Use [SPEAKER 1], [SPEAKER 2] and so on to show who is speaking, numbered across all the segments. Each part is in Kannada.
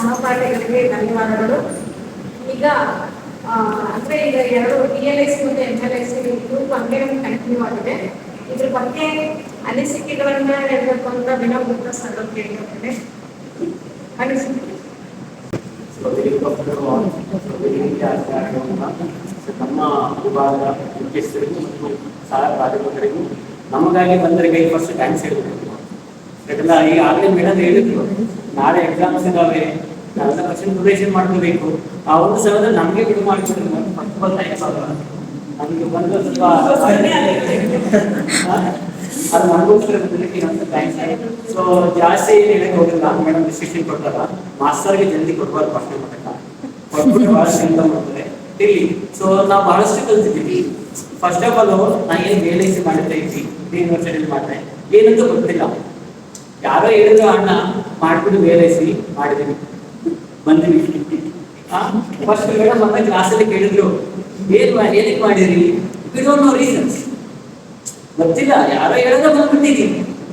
[SPEAKER 1] ಸಹಪಾಠಿಗಳಿಗೆ ಧನ್ಯವಾದಗಳು. ಈಗ ಅಂದರೆ ಈಗ ಎರಡು DLS ಮತ್ತು MLS ಗ್ರೂಪ್ ಹಂಗೆ ಕಂಟಿನ್ಯೂ ಆಗಿದೆ. ಇದ್ರ ಬಗ್ಗೆ ಅನಿಸಿಕೆಗಳನ್ನ ಹೇಳಬೇಕು ಅಂತ ವಿನೋಗುಪ್ತ ಸರ್ ಕೇಳಿದ್ದೇನೆ. ಅನಿಸಿಕೆ
[SPEAKER 2] ನಮ್ಮ ವಿಭಾಗದ ಮುಖ್ಯಸ್ಥರಿಗೂ ಮತ್ತು ಸಹ ಪ್ರಾಧ್ಯಾಪಕರಿಗೂ ನಮಗಾಗಿ ಬಂದವರಿಗೆ ಫಸ್ಟ್ ಥ್ಯಾಂಕ್ಸ್ ಹೇಳಬೇಕು. ಯಾಕಂದ್ರೆ ಈಗಾಗಲೇ ಮೇಡಮ್ ಹೇಳಿದ್ರು, ನಾಳೆ ಎಕ್ಸಾಮ್ಸ್ ಇದ್ದಾವೆ, ನಾವೆಲ್ಲ ಕ್ವಶನ್ ಪ್ರಿಪರೇಷನ್ ಮಾಡ್ಕೋಬೇಕು. ಆ ಒಂದು ಸಮಯದಲ್ಲಿ ನಮಗೆ ಬಿಡು ಮಾಡಿಕೊಡ್ರಿ ಫಸ್ಟ್ ನಮಗೆ ಬಂದು ಸ್ವಲ್ಪ ಅದು ನಮಗೋಸ್ಕರ ಬಂದಿದ್ದಕ್ಕೆ ಇನ್ನೊಂದು ಥ್ಯಾಂಕ್ಸ್. ಸೊ ಜಾಸ್ತಿ ಹೇಳಕ್ಕೆ ಹೋಗಿಲ್ಲ, ಮೇಡಮ್ ಡಿಸ್ಟ್ರಿಕ್ಷನ್ ಕೊಡ್ತಾರ ಮಾಸ್ಟರ್ಗೆ ಜಲ್ದಿ ಕೊಡ್ಬಾರ್ದು ಪ್ರಶ್ನೆ ಮಾಡಕ್ಕ ಕೊಟ್ಬಿಟ್ಟು ಭಾಳ ಚಿಂತೆ ಮಾಡ್ತಾರೆ ಇಲ್ಲಿ. ಸೊ ನಾವು ಬಹಳಷ್ಟು ಕಲ್ತಿದ್ದೀವಿ. ಫಸ್ಟ್ ಆಫ್ ಆಲ್ ನಾನು ಏನು BLIC ಮಾಡಿದ್ರೆ ಯೂನಿವರ್ಸಿಟಿಯಲ್ಲಿ ಮಾಡಿದೆ ಏನಂತೂ ಗೊತ್ತಿಲ್ಲ. ಯಾರೋ ಹೇಳಿದ್ರು ಅಣ್ಣ ಮಾಡ್ಬಿಟ್ಟು BLIC ಮಾಡಿದೀವಿ ಬಂದಿವಿ. ಫಸ್ಟ್ ಮೇಡಮ್ ಬಂದ ಕ್ಲಾಸಲ್ಲಿ ಕೇಳಿದ್ರು ಏನಕ್ಕೆ ಮಾಡಿದ್ರಿ, ವಿ ಡೋಂಟ್ ನೋ ರೀಸನ್ಸ್, ಗೊತ್ತಿಲ್ಲ, ಯಾರೋ ಹೇಳಿದ್ರೆ ಬಂದ್ಬಿಟ್ಟಿದ್ದೀವಿ.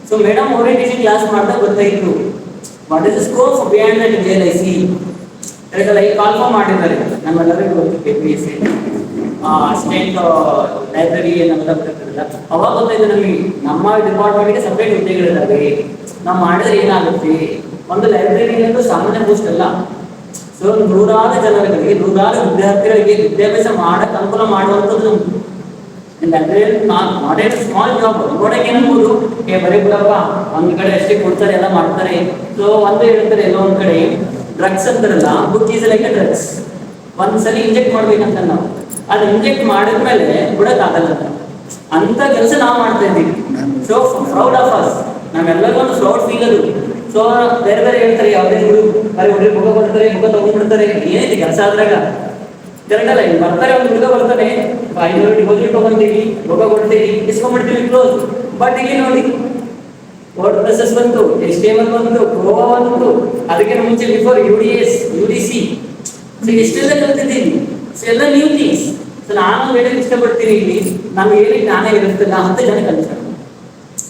[SPEAKER 2] ಸೊ ಮೇಡಮ್ ಓರಿಯೆಂಟೇಷನ್ ಕ್ಲಾಸ್ ಮಾಡಿದಾಗ ಗೊತ್ತಾಯಿತು what is the scope behind that BLIC. ಕರೆಕ್ಟಲ್ಲ, ಈಗ ಕಾಲ್ಫಾರ್ಮ್ ಮಾಡಿದ್ದಾರೆ ನಮ್ಮೆಲ್ಲರಿಗೂ ಗೊತ್ತು. KPSC ಸ್ಟೇಟ್ ಲೈಬ್ರರಿ ಏನೆಲ್ಲ ಬರ್ತಿರಲಿಲ್ಲ, ಅವಾಗ ಗೊತ್ತಾಯ್ತು ನಮಗೆ ನಮ್ಮ ಡಿಪಾರ್ಟ್ಮೆಂಟ್ಗೆ ಸಪ್ರೇಟ್ ಹುದ್ದೆಗಳಿದ್ದಾವೆ, ನಾವು ಮಾಡಿದ್ರೆ ಏನಾಗುತ್ತೆ. ಒಂದು ಲೈಬ್ರರಿ ಅನ್ನೋದು ಸಾಮಾನ್ಯ ಪೋಸ್ಟ್ ಅಲ್ಲ. ಸೊ ನೂರಾರು ಜನರಿಗೆ, ನೂರಾರು ವಿದ್ಯಾರ್ಥಿಗಳಿಗೆ ವಿದ್ಯಾಭ್ಯಾಸ ಮಾಡಕ್ಕೆ ಅನುಕೂಲ ಮಾಡುವಂಥದ್ದು library not A small job. ನೋಡಕ್ಕೆ ಏನಬಹುದು, ಬರೀ ಬಿಡಪ್ಪ ಒಂದ್ ಕಡೆ ಅಷ್ಟೇ ಕೊಡ್ತಾರೆ, ಎಲ್ಲ ಮಾಡ್ತಾರೆ. ಸೊ ಒಂದು ಹೇಳ್ತಾರೆ, ಎಲ್ಲೋ ಒಂದ್ ಕಡೆ ಡ್ರಗ್ಸ್ ಅಂತಾರಲ್ಲ, book is like A drugs. ಒಂದ್ಸಲಿ ಇಂಜೆಕ್ಟ್ ಮಾಡ್ಬೇಕಂತ ನಾವು, ಅದು ಇಂಜೆಕ್ಟ್ ಮಾಡಿದ್ಮೇಲೆ ಬಿಡಕ್ಕಾಗಲ್ಲ ಅಂತ ಕೆಲಸ ನಾವು ಮಾಡ್ತಾ ಇದ್ದೀವಿ. ಸೊ ಪ್ರೌಡ್ ಆಫ್ ಅಸ್, ನಾವೆಲ್ಲರಿಗೂ ಒಂದು ಪ್ರೌಡ್ ಫೀಲ್ ಅದು. ಸೊ ಬೇರೆ ಬೇರೆ ಹೇಳ್ತಾರೆ, ಯಾವುದೇ ಬರೀ ಹುಡುಗಿ ಮುಖ ಬರ್ತಾರೆ, ಮುಖ ತಗೊಂಡ್ಬಿಡ್ತಾರೆ, ಏನೈತಿ ಕೆಲಸ ಆದ್ರಾಗ ಕರೆಕ್ಟ್ ಅಲ್ಲ. ಇಲ್ಲಿ ಬರ್ತಾರೆ, ಒಂದು ಹುಡುಗ ಬರ್ತಾನೆ, 500 ಡಿಪಾಸಿಟ್ ತಗೊಂತೀವಿ, ಮುಖ ಕೊಡ್ತೀವಿ, ಇಸ್ಕೊಂಡ್ಬಿಡ್ತೀವಿ, ಕ್ಲೋಸ್. ಬಟ್ ಇಲ್ಲಿ ನೋಡಿ ವರ್ಡ್ ಪ್ರೆಸಸ್ ಬಂತು, HTML ಬಂತು, ಪ್ರೋವಾ ಬಂತು, ಅದಕ್ಕೆ ಮುಂಚೆ ಬಿಫೋರ್ UDS UDC ಎಷ್ಟೆಲ್ಲ ಕಲ್ತಿದ್ದೀವಿ. ಸೊ ಎಲ್ಲ ನ್ಯೂ ಥಿಂಗ್ಸ್. ಸೊ ನಾನು ಹೇಳಕ್ಕೆ ಇಷ್ಟಪಡ್ತೀನಿ, ಇಲ್ಲಿ ನಮ್ಗೆ ಹೇಳಿ ಜ್ಞಾನ ಇರುತ್ತಲ್ಲ 10 ಜನ ಕಲಿಸೋಣ.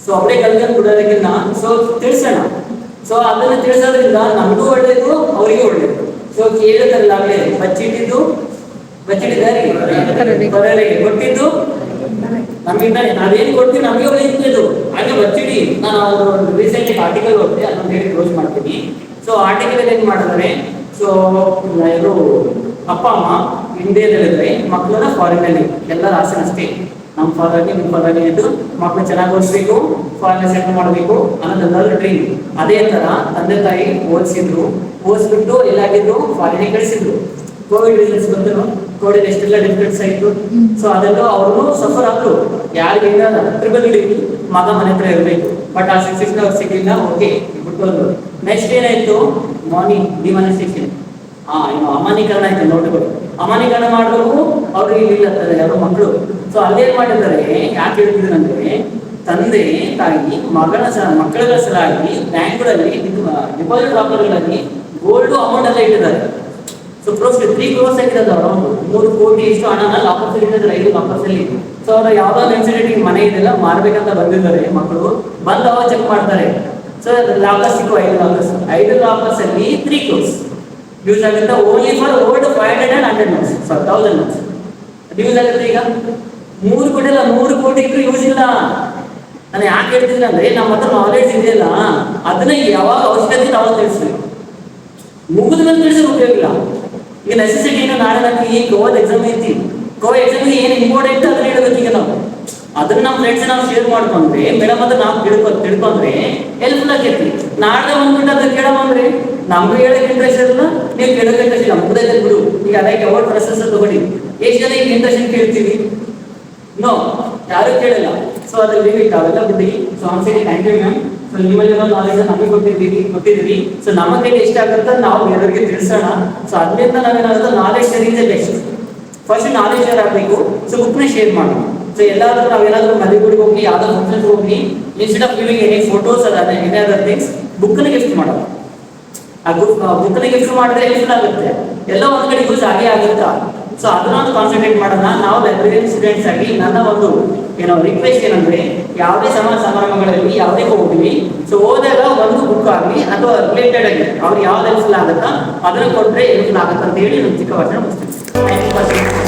[SPEAKER 2] ಸೊ ಒಬ್ಬರೇ ಕಲ್ತ್ಕೊಂಡು ಬಿಡೋದಕ್ಕಿಂತ ಸೊ ತಿಳಿಸೋಣ. ಸೊ ಅದನ್ನು ತಿಳಿಸೋದ್ರಿಂದ ನಮಗೂ ಒಳ್ಳೇದು, ಅವರಿಗೂ ಒಳ್ಳೇದು. ಸೊ ಕೇಳಿದ್ರಲ್ಲಾಗಲೇ ಬಚ್ಚಿಟ್ಟಿದ್ದಾರೆ ಬರಲಿಗೆ ಕೊಟ್ಟಿದ್ದು ನಮ್ಮಿಂದ ನಾವೇನು ಕೊಡ್ತೀವಿ ನಮಗೆ ಒಳ್ಳೆಯದು. ಹಾಗೆ ಬಚ್ಚಿಡಿ. ನಾನು ಒಂದು ರೀಸೆಂಟ್ ಆರ್ಟಿಕಲ್ ಓದಿದೆ, ಅದನ್ನು ಹೇಳಿ ಕ್ಲೋಸ್ ಮಾಡ್ತೀನಿ. ಸೊ ಆರ್ಟಿಕಲ್ ಏನು ಮಾಡಿದ್ದಾರೆ, ಸೊ ಇದು ಅಪ್ಪ ಅಮ್ಮ ಇಂಡಿಯಾದಲ್ಲಿದ್ರೆ ಮಕ್ಕಳನ್ನ ಫಾರಿನಲ್ಲಿ, ಎಲ್ಲರ ಆಸೆ ಅಷ್ಟೇ, ನಮ್ಮ ಫಾರಾಗಿ ನಿಮ್ಮ ಫಾರಾಗಿ ಇದ್ದು ಮಕ್ಕಳು ಚೆನ್ನಾಗಿ ಓದಿಸ್ಬೇಕು, ಫಾರಿನ್ ಸೆಟ್ಲ್ ಮಾಡಬೇಕು ಅನ್ನೋದೆಲ್ಲರೂ ಡ್ರೀಮ್. ಅದೇ ಥರ ತಂದೆ ತಾಯಿ ಓದಿಸ್ಬಿಟ್ಟು ಎಲ್ಲಾಗಿದ್ರು ಫಾರಿನಿಗೆ ಕಳಿಸಿದ್ರು. ಕೋವಿಡ್ ರೀಸನ್ಸ್ ಬಂದರು, ಕೋವಿಡ್ ಎಷ್ಟೆಲ್ಲ ಡಿಫಿಕಲ್ಟ್ಸ್ ಆಯಿತು. ಸೊ ಅದೆಲ್ಲ ಅವರು ಸಫರ್ ಆದ್ರು. ಯಾರಿಗೆ ಟ್ರಿಬಲ್ ಡಿಗ್ರಿ ಮಗ ಮನೆ ಹತ್ರ ಇರಬೇಕು, ಬಟ್ ಆ ಸಿಕ್ಸ್ ಅವ್ರು ಸಿಗಲಿಲ್ಲ. ಓಕೆ ಬಿಟ್ಟು ನೆಕ್ಸ್ಟ್ ಏನಾಯ್ತು, ಡಿಮಾನಿಸ್ಟ್ರೇಷನ್, ಇನ್ನು ಅಮಾನೀಕರಣ ಆಯ್ತು. ನೋಟುಗಳು ಅಮಾನೀಕರಣ ಮಾಡಬೇಕು, ಅವ್ರಿಗೆ ಇಲ್ಲ ಯಾರೋ ಮಕ್ಕಳು. ಸೊ ಅಲ್ಲೇನ್ ಮಾಡಿದ್ದಾರೆ, ಯಾಕೆ ಹೇಳ್ತಿದ್ರು ಅಂದ್ರೆ, ತಂದೆ ತಾಯಿ ಮಕ್ಕಳ ಸಲಾಗಿ ಬ್ಯಾಂಕ್ಗಳಲ್ಲಿ ಡಿಪಾಸಿಟ್ ಲಾಕರ್ಗಳಲ್ಲಿ ಗೋಲ್ಡ್ ಅಮೌಂಟ್ ಎಲ್ಲ ಇಟ್ಟಿದ್ದಾರೆ. ಸೊ ಕ್ಲೋಸ್ 3 crores ಆಗಿದೆ, ಅರೌಂಡ್ 3 ಕೋಟಿ ಇಷ್ಟು ಹಣನ ಲಾಕರ್ಸ್ ಇಟ್ಟಿದ್ದಾರೆ, 5 ಲಾಕರ್ಸ್ ಅಲ್ಲಿ. ಸೊ ಅವ್ರ ಯಾವ್ದೋ ಇನ್ಸಿಡೆಂಟ್ ಮನೆ ಇದೆಲ್ಲ ಮಾರ್ಬೇಕಂತ ಬಂದಿದ್ದಾರೆ ಮಕ್ಕಳು, ಬಂದು ಅವಾಗ ಚೆಕ್ ಮಾಡ್ತಾರೆ. ಸೊ ಲಾಕರ್ಸ್ ಸಿಕ್ಕು 5 ಲಾಕರ್ಸ್ ಅಲ್ಲಿ 3 crores ಯೂಸ್ ಆಗುತ್ತೆ. Only for old 500 and 100 notes, 1000 notes use ಆಗುತ್ತೆ. ಈಗ 3 ಕೋಟಿ ಅಲ್ಲ, 100 ಕೋಟಿ ಇದ್ರು ಯೂಸ್ ಇಲ್ಲ. ನಾನು ಯಾಕೆ ಹೇಳ್ತಿದ್ದೀನಿ ಅಂದ್ರೆ, ನಮ್ಮ ಹತ್ರ ನಾಲೆಡ್ಜ್ ಇದೆಯಲ್ಲ, ಅದನ್ನ ಯಾವಾಗ ಅವಶ್ಯಕತೆ ನಾವು ತಿಳಿಸ್ಬೇಕು, ಮುಗಿದ ಮೇಲೆ ತಿಳಿಸಿದ್ರೆ ಉಪಯೋಗ ಇಲ್ಲ. ಈಗ ನೆಸೆಸಿಟಿ ಏನು, ನಾಳೆ ನನಗೆ ಈ ಗೋವಾದ ಎಕ್ಸಾಮ್ ಐತಿ, ಗೋವಾ ಎಕ್ಸಾಮ್ಗೆ ಏನು ಇಂಪಾರ್ಟೆಂಟ್ ಅದನ್ನ ಹೇಳಬೇಕು. ಈಗ ನಾವು ಅದನ್ನ ನಮ್ಮ ಫ್ರೆಂಡ್ಸ್ ನಾವು ಶೇರ್ ಮಾಡ್ಕೊಂಡ್ರೆ, ಮೇಡಮ್ ಅಂತ ನಾವು ತಿಳ್ಕೊಂಡ್ರೆ ಹೆಲ್ಪ್ಫುಲ್ ಆಗೈತಿ. ನಾಳೆ ಬಂದ್ಬಿಟ್ಟು ಅದನ್ನ ಕೇಳಬಂದ್ರೆ ನಮ್ಗೆ ಹೇಳಕ್ಕೆ ಇಂಟ್ರೆಸ್ಟ್ ಇರಲ್ಲ, ನೀವು ಕೇಳೋಕೆ ಇಂಟ್ರೆಸ್ಟ್ ಇಲ್ಲ, ಮುಗ್ದೈತೆ ಬಿಡು. ಈಗ ಅದಕ್ಕೆ ಅವಾರ್ಡ್ ಪ್ರೊಸೆಸ್ ತಗೊಳ್ಳಿ, ಎಷ್ಟು ಜನ ಈಗ ಇಂಟ್ರೆಸ್ಟ್ ಕೇಳ್ತೀವಿ? ನೋ, ಯಾರು ಕೇಳಲ್ಲ. ಸೊ ಅದ್ರಲ್ಲಿ ಅವೆಲ್ಲ ಬಿಡಿ. ಸೊ ಆನ್ಸೈಡ್ ಥ್ಯಾಂಕ್ ಯು ಮ್ಯಾಮ್. ಸೊ ನಿಮ್ಮಲ್ಲಿರೋ ನಾಲೆಜ್ ನಮಗೆ ಕೊಟ್ಟಿದ್ದೀರಿ. ಸೊ ನಮ್ಮ ಕೈಲಿ ಎಷ್ಟಾಗುತ್ತೆ ನಾವು ಬೇರೆಯವರಿಗೆ ತಿಳಿಸೋಣ. ಸೊ ಅದರಿಂದ ನಾವೇನಾಗುತ್ತೆ, knowledge sharing best. First knowledge share ಆಗಬೇಕು. ಸೊ ಬುಕ್ನ ಶೇರ್ ಮಾಡೋಣ. ಸೊ ಎಲ್ಲಾದ್ರೂ ನಾವೇನಾದ್ರೂ ಮದುವೆಗಳಿಗೆ ಹೋಗಿ, ಯಾವ್ದೋ ಫಂಕ್ಷನ್ಗೆ ಹೋಗಿ, instead of giving any photos ಅದ ಎನಿ ಅದರ್ ಥಿಂಗ್ಸ್, ಬುಕ್ನ ಗಿಫ್ಟ್ ಮಾಡೋಣ. ಆ ಬುಕ್ನ ಗಿಫ್ಟ್ ಮಾಡಿದ್ರೆ ಹೆಲ್ಪ್ಫುಲ್ ಆಗುತ್ತೆ, ಎಲ್ಲ ಒಂದ್ ಕಡೆ ಯೂಸ್ ಆಗೇ ಆಗುತ್ತಾ. ಸೊ ಅದನ್ನ ಕಾನ್ಸಂಟ್ರೇಟ್ ಮಾಡೋಣ. ನಾವು ಲೈಬ್ರರಿ ಸ್ಟೂಡೆಂಟ್ಸ್ ಆಗಿ ನನ್ನ ಒಂದು ರಿಕ್ವೆಸ್ಟ್ ಏನಂದ್ರೆ, ಯಾವುದೇ ಸಮಾರಂಭಗಳಲ್ಲಿ ಯಾವುದೇ ಹೋಗ್ಲಿ, ಸೊ ಹೋದಾಗ ಒಂದು ಬುಕ್ ಆಗಲಿ ಅಥವಾ ರಿಲೇಟೆಡ್ ಆಗಿ ಅವ್ರಿಗೆ ಯಾವ್ದು ಹೆಲ್ಪ್ಫುಲ್ ಆಗುತ್ತಾ ಅದನ್ನ ಕೊಟ್ಟರೆ ಹೆಲ್ಪ್ಫುಲ್ ಆಗುತ್ತೆ ಅಂತ ಹೇಳಿ ಒಂದು ಚಿಕ್ಕ ವಚನ ಮುಗಿಸ್ತೀನಿ.